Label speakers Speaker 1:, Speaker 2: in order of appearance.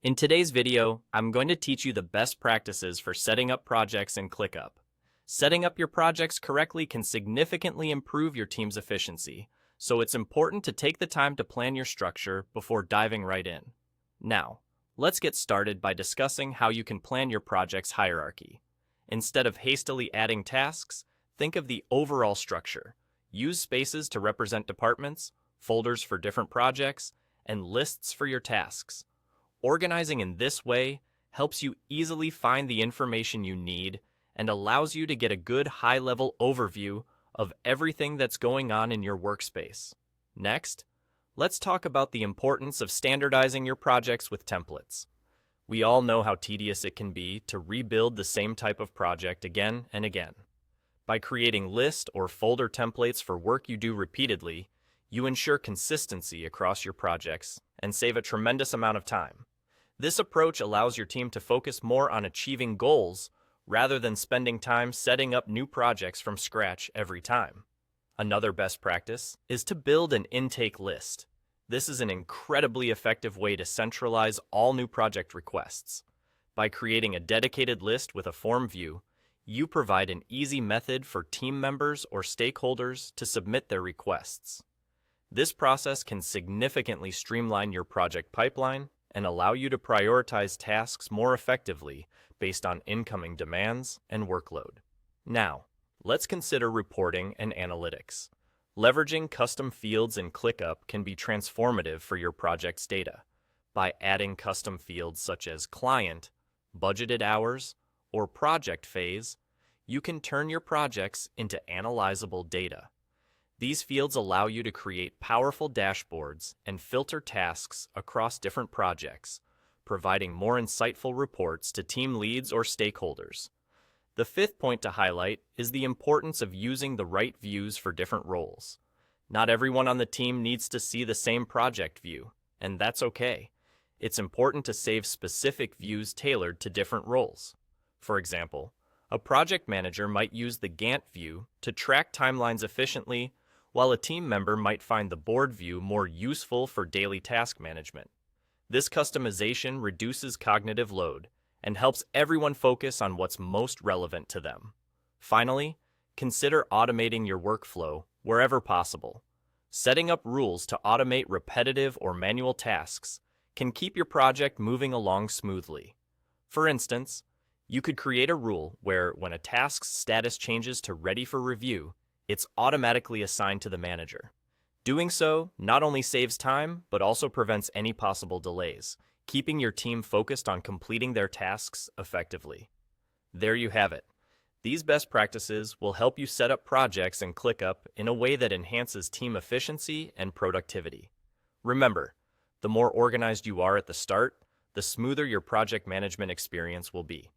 Speaker 1: In today's video, I'm going to teach you the best practices for setting up projects in ClickUp. Setting up your projects correctly can significantly improve your team's efficiency, so it's important to take the time to plan your structure before diving right in. Now, let's get started by discussing how you can plan your project's hierarchy. Instead of hastily adding tasks, think of the overall structure. Use spaces to represent departments, folders for different projects, and lists for your tasks. Organizing in this way helps you easily find the information you need and allows you to get a good high-level overview of everything that's going on in your workspace. Next, let's talk about the importance of standardizing your projects with templates. We all know how tedious it can be to rebuild the same type of project again and again. By creating list or folder templates for work you do repeatedly, you ensure consistency across your projects and save a tremendous amount of time. This approach allows your team to focus more on achieving goals rather than spending time setting up new projects from scratch every time. Another best practice is to build an intake list. This is an incredibly effective way to centralize all new project requests. By creating a dedicated list with a form view, you provide an easy method for team members or stakeholders to submit their requests. This process can significantly streamline your project pipeline and allow you to prioritize tasks more effectively based on incoming demands and workload. Now, let's consider reporting and analytics. Leveraging custom fields in ClickUp can be transformative for your project's data. By adding custom fields such as client, budgeted hours, or project phase, you can turn your projects into analyzable data. These fields allow you to create powerful dashboards and filter tasks across different projects, providing more insightful reports to team leads or stakeholders. The fifth point to highlight is the importance of using the right views for different roles. Not everyone on the team needs to see the same project view, and that's okay. It's important to save specific views tailored to different roles. For example, a project manager might use the Gantt view to track timelines efficiently, while a team member might find the board view more useful for daily task management. This customization reduces cognitive load and helps everyone focus on what's most relevant to them. Finally, consider automating your workflow wherever possible. Setting up rules to automate repetitive or manual tasks can keep your project moving along smoothly. For instance, you could create a rule where when a task's status changes to ready for review, it's automatically assigned to the manager. Doing so not only saves time, but also prevents any possible delays, keeping your team focused on completing their tasks effectively. There you have it. These best practices will help you set up projects in ClickUp in a way that enhances team efficiency and productivity. Remember, the more organized you are at the start, the smoother your project management experience will be.